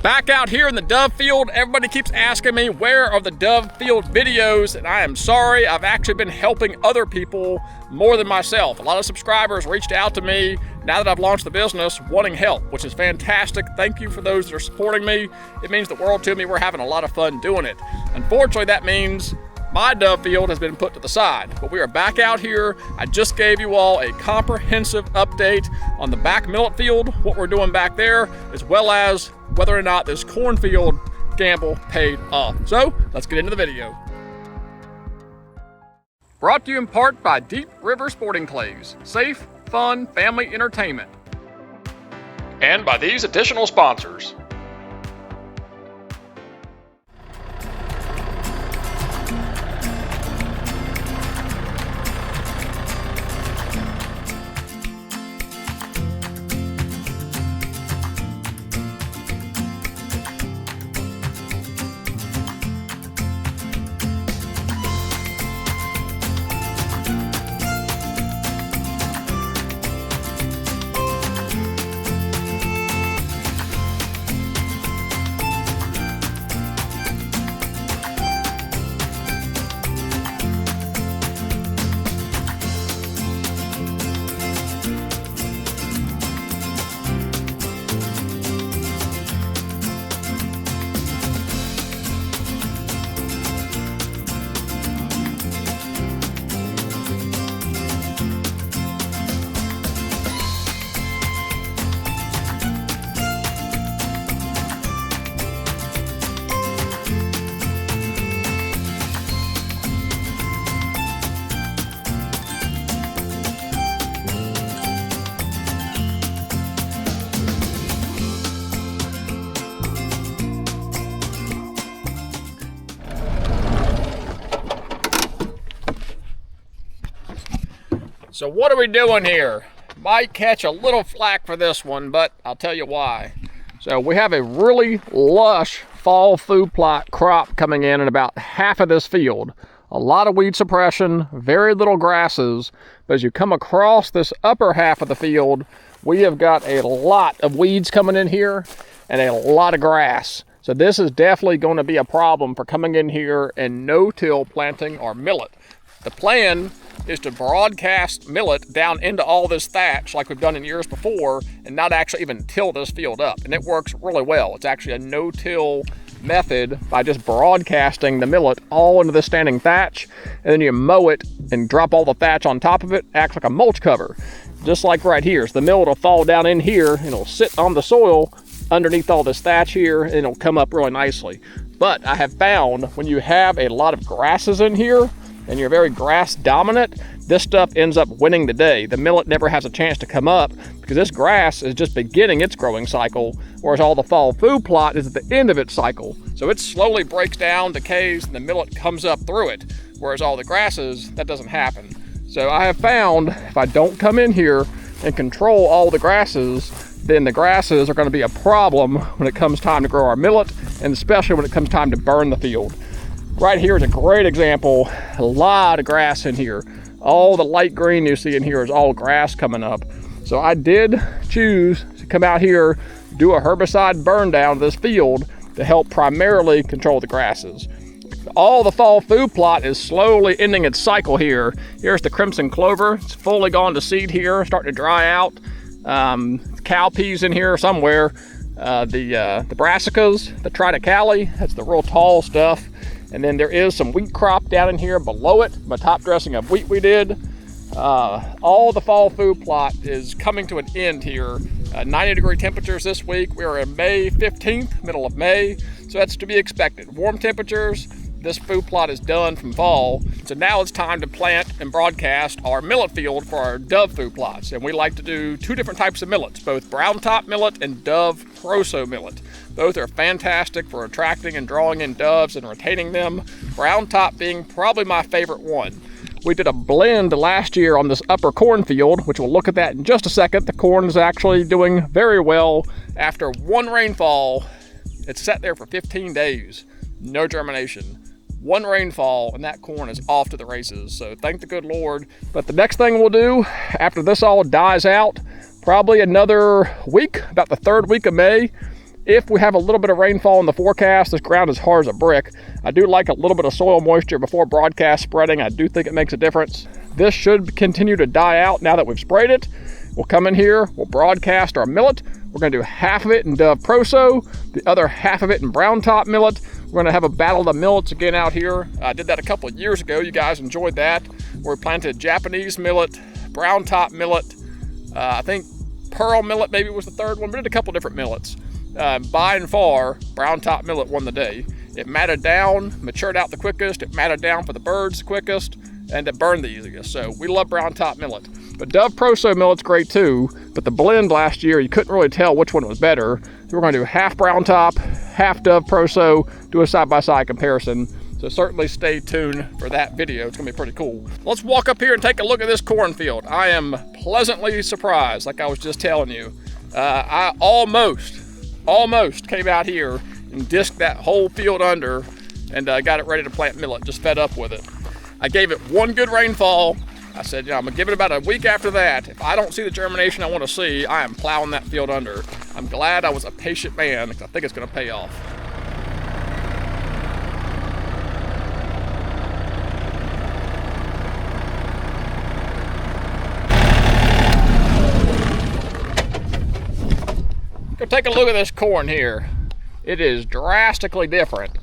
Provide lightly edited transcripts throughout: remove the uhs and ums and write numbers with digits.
back out here in the dove field. Everybody keeps asking me, where are the dove field videos? And I am sorry, I've actually been helping other people more than myself. A lot of subscribers reached out to me now that I've launched the business wanting help, which is fantastic. Thank you for those that are supporting me. It means the world to me. We're having a lot of fun doing it. Unfortunately, that means my dove field has been put to the side, but we are back out here. I just gave you all a comprehensive update on the back millet field, what we're doing back there, as well as whether or not this cornfield gamble paid off. So let's get into the video. Brought to you in part by Deep River Sporting Clays, safe, fun, family entertainment. And by these additional sponsors. So what are we doing here? Might catch a little flack for this one, but I'll tell you why. So we have a really lush fall food plot crop coming in about half of this field. A lot of weed suppression, very little grasses, but as you come across this upper half of the field, we have got a lot of weeds coming in here and a lot of grass. So this is definitely going to be a problem for coming in here and no-till planting our millet. The plan is to broadcast millet down into all this thatch like we've done in years before and not actually even till this field up. And it works really well. It's actually a no-till method by just broadcasting the millet all into the standing thatch, and then you mow it and drop all the thatch on top of it. Acts like a mulch cover. Just like right here. So the millet will fall down in here and it'll sit on the soil underneath all this thatch here and it'll come up really nicely. But I have found when you have a lot of grasses in here and you're very grass dominant, this stuff ends up winning the day. The millet never has a chance to come up because this grass is just beginning its growing cycle, whereas all the fall food plot is at the end of its cycle. So it slowly breaks down, decays, and the millet comes up through it, whereas all the grasses, that doesn't happen. So I have found if I don't come in here and control all the grasses, then the grasses are going to be a problem when it comes time to grow our millet, and especially when it comes time to burn the field. Right here is a great example. A lot of grass in here. All the light green you see in here is all grass coming up. So I did choose to come out here, do a herbicide burn down of this field to help primarily control the grasses. All the fall food plot is slowly ending its cycle here. Here's the crimson clover. It's fully gone to seed here, starting to dry out. Cowpeas in here somewhere. The brassicas, the triticale, that's the real tall stuff. And then there is some wheat crop down in here below it, my top dressing of wheat we did. All the fall food plot is coming to an end here. 90-degree temperatures this week. We are in May 15th, middle of May, so that's to be expected. Warm temperatures, this food plot is done from fall. So now it's time to plant and broadcast our millet field for our dove food plots. And we like to do two different types of millets, both brown top millet and dove proso millet. Both are fantastic for attracting and drawing in doves and retaining them. Brown top being probably my favorite one. We did a blend last year on this upper cornfield, which we'll look at that in just a second. The corn is actually doing very well. After one rainfall, it's sat there for 15 days. No germination. One rainfall and that corn is off to the races. So thank the good Lord. But the next thing we'll do after this all dies out, probably another week, about the third week of May, if we have a little bit of rainfall in the forecast, this ground is hard as a brick. I do like a little bit of soil moisture before broadcast spreading. I do think it makes a difference. This should continue to die out now that we've sprayed it. We'll come in here, we'll broadcast our millet. We're gonna do half of it in Dove Proso, the other half of it in brown top millet. We're gonna have a battle of the millets again out here. I did that a couple of years ago. You guys enjoyed that. Where we planted Japanese millet, brown top millet, I think pearl millet maybe was the third one, but we did a couple different millets. By and far, brown top millet won the day. It matted down, matured out the quickest, it matted down for the birds the quickest, and it burned the easiest. So we love brown top millet. But Dove Proso millet's great too, but the blend last year, you couldn't really tell which one was better. So we're gonna do half brown top, half Dove Proso, do a side-by-side comparison. So certainly stay tuned for that video. It's gonna be pretty cool. Let's walk up here and take a look at this cornfield. I am pleasantly surprised, like I was just telling you. I almost came out here and disked that whole field under and got it ready to plant millet, just fed up with it. I gave it one good rainfall. I said, I'm gonna give it about a week after that. If I don't see the germination I wanna see, I am plowing that field under. I'm glad I was a patient man because I think it's gonna pay off. Go take a look at this corn here. It is drastically different.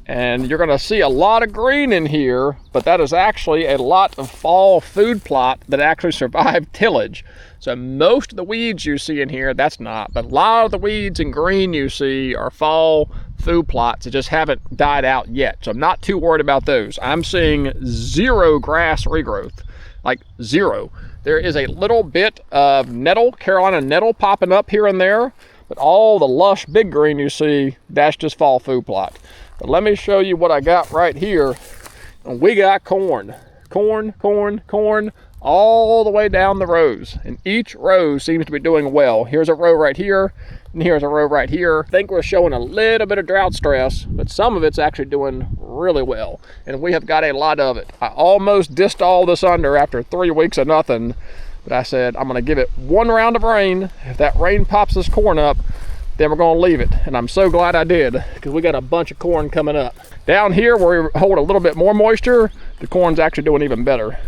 And you're gonna see a lot of green in here, but that is actually a lot of fall food plot that actually survived tillage. So most of the weeds you see in here, that's not, but a lot of the weeds in green you see are fall food plots that just haven't died out yet. So I'm not too worried about those. I'm seeing zero grass regrowth, like zero. There is a little bit of nettle, Carolina nettle popping up here and there, but all the lush big green you see, that's just fall food plot. But let me show you what I got right here. And we got corn, all the way down the rows. And each row seems to be doing well. Here's a row right here, and here's a row right here. I think we're showing a little bit of drought stress, but some of it's actually doing really well. And we have got a lot of it. I almost dissed all this under after 3 weeks of nothing, but I said, I'm gonna give it one round of rain. If that rain pops this corn up, then we're gonna leave it. And I'm so glad I did, because we got a bunch of corn coming up. Down here where we hold a little bit more moisture, the corn's actually doing even better.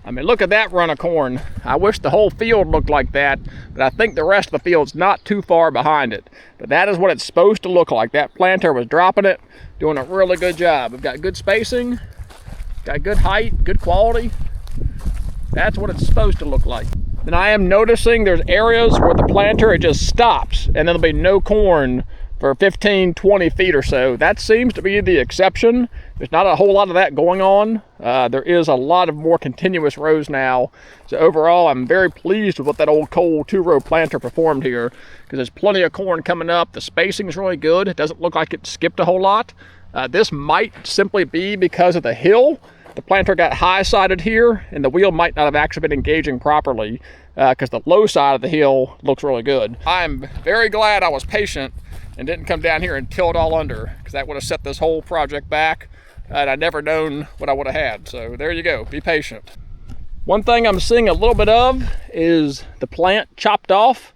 I mean, look at that run of corn. I wish the whole field looked like that, but I think the rest of the field's not too far behind it. But that is what it's supposed to look like. That planter was dropping it, doing a really good job. We've got good spacing, got good height, good quality. That's what it's supposed to look like. And I am noticing there's areas where the planter, it just stops and then there'll be no corn for 15, 20 feet or so. That seems to be the exception. There's not a whole lot of that going on. There is a lot of more continuous rows now. So overall, I'm very pleased with what that old Cole 2-row planter performed here, because there's plenty of corn coming up. The spacing is really good. It doesn't look like it skipped a whole lot. This might simply be because of the hill. The planter got high-sided here, and the wheel might not have actually been engaging properly because the low side of the hill looks really good. I'm very glad I was patient and didn't come down here and till it all under, because that would have set this whole project back, and I'd never known what I would have had. So there you go, be patient. One thing I'm seeing a little bit of is the plant chopped off.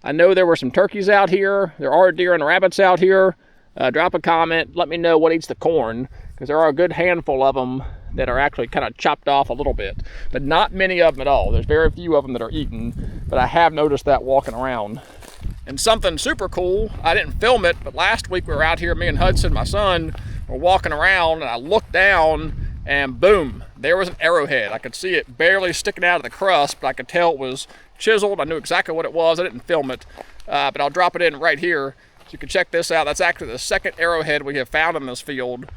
I know there were some turkeys out here. There are deer and rabbits out here. Drop a comment, let me know what eats the corn, because there are a good handful of them that are actually kind of chopped off a little bit, but not many of them at all. There's very few of them that are eaten, but I have noticed that walking around. And something super cool, I didn't film it, but last week we were out here, me and Hudson, my son, were walking around, and I looked down and boom, there was an arrowhead. I could see it barely sticking out of the crust, but I could tell it was chiseled. I knew exactly what it was. I didn't film it, but I'll drop it in right here so you can check this out. That's actually the second arrowhead we have found in this field,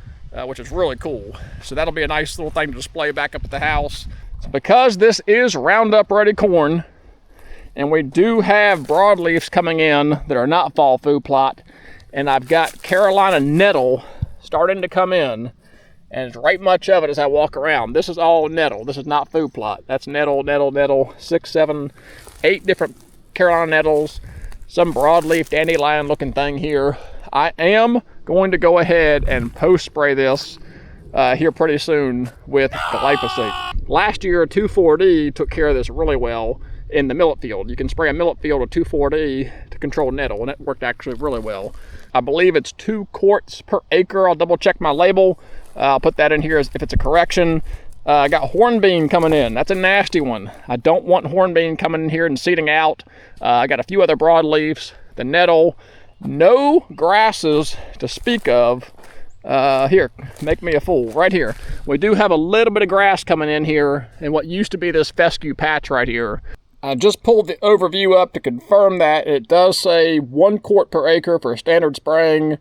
which is really cool. So that'll be a nice little thing to display back up at the house. So because this is Roundup ready corn, and we do have broadleafs coming in that are not fall food plot, and I've got Carolina nettle starting to come in, and it's right much of it as I walk around. This is all nettle. This is not food plot. That's nettle, 6, 7, 8 different Carolina nettles, some broadleaf dandelion looking thing here. I am going to go ahead and post spray this here pretty soon with glyphosate. Last year 2,4-D took care of this really well. in the millet field. You can spray a millet field with 2,4-D to control nettle, and it worked actually really well. I believe it's 2 quarts per acre. I'll double check my label. I'll put that in here as if it's a correction. I got hornbeam coming in. That's a nasty one. I don't want hornbeam coming in here and seeding out. I got a few other broadleafs, the nettle, no grasses to speak of. Here, make me a fool, right here. We do have a little bit of grass coming in here in what used to be this fescue patch right here. I just pulled the overview up to confirm that. It does say 1 quart per acre for standard spraying,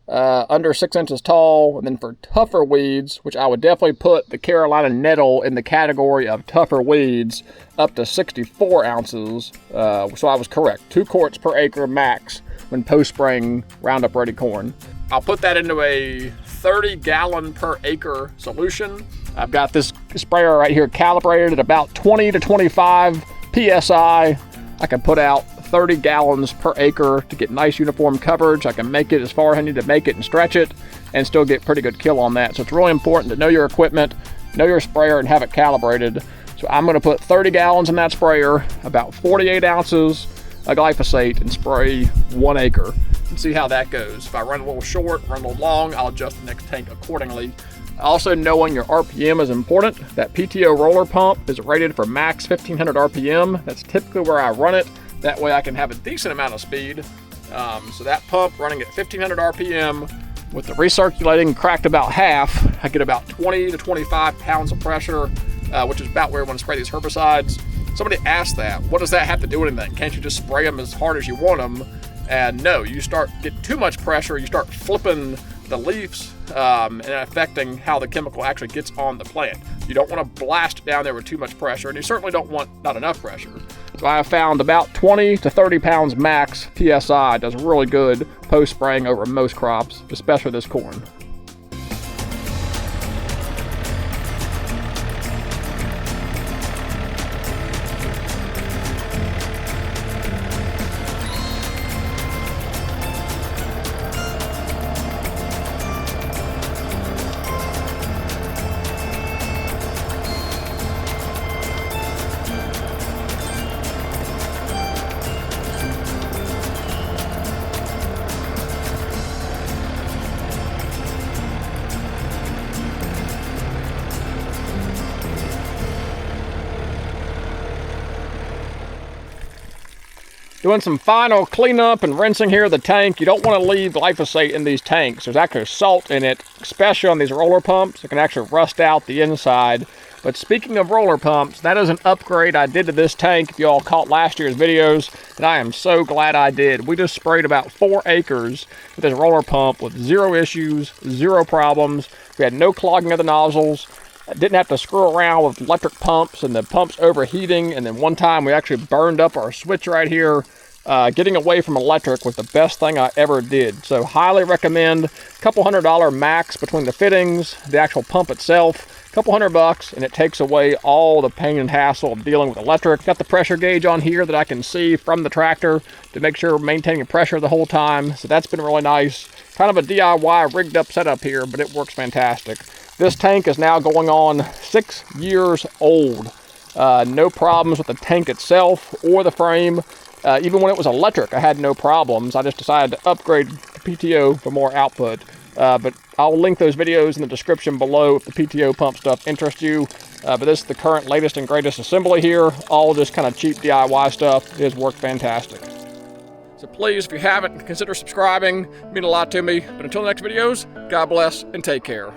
under 6 inches tall, and then for tougher weeds, which I would definitely put the Carolina nettle in the category of tougher weeds, up to 64 ounces. So I was correct, 2 quarts per acre max when post-spraying Roundup Ready corn. I'll put that into a 30-gallon per acre solution. I've got this sprayer right here calibrated at about 20 to 25 PSI. I can put out 30 gallons per acre to get nice uniform coverage. I can make it as far as I need to make it and stretch it and still get pretty good kill on that. So it's really important to know your equipment, know your sprayer, and have it calibrated. So I'm gonna put 30 gallons in that sprayer, about 48 ounces of glyphosate, and spray 1 acre and see how that goes. If I run a little short, run a little long, I'll adjust the next tank accordingly. Also, knowing your RPM is important. That PTO roller pump is rated for max 1500 RPM. That's typically where I run it. That way I can have a decent amount of speed. So that pump running at 1500 RPM with the recirculating cracked about half, I get about 20 to 25 pounds of pressure, which is about where I want to spray these herbicides. Somebody asked that, what does that have to do with anything? Can't you just spray them as hard as you want them? And no, you start getting too much pressure, you start flipping the leaves and affecting how the chemical actually gets on the plant. You don't want to blast it down there with too much pressure, and you certainly don't want not enough pressure. So I have found about 20 to 30 pounds max PSI does really good post-spraying over most crops, especially this corn. Doing some final cleanup and rinsing here of the tank. You don't want to leave glyphosate in these tanks. There's actually salt in it, especially on these roller pumps. It can actually rust out the inside. But speaking of roller pumps, that is an upgrade I did to this tank. If you all caught last year's videos, and I am so glad I did. We just sprayed about 4 acres with this roller pump with 0 issues, 0 problems. We had no clogging of the nozzles. I didn't have to screw around with electric pumps and the pumps overheating. And then one time we actually burned up our switch right here. Getting away from electric was the best thing I ever did. So highly recommend. Couple $100 max between the fittings, the actual pump itself, couple $100, and it takes away all the pain and hassle of dealing with electric. Got the pressure gauge on here that I can see from the tractor to make sure we're maintaining pressure the whole time. So that's been really nice. Kind of a DIY rigged up setup here, but it works fantastic. This tank is now going on 6 years old. No problems with the tank itself or the frame. Even when it was electric, I had no problems. I just decided to upgrade the PTO for more output. But I'll link those videos in the description below if the PTO pump stuff interests you. But this is the current latest and greatest assembly here. All just kind of cheap DIY stuff. It has worked fantastic. So please, if you haven't, consider subscribing. It means a lot to me. But until the next videos, God bless and take care.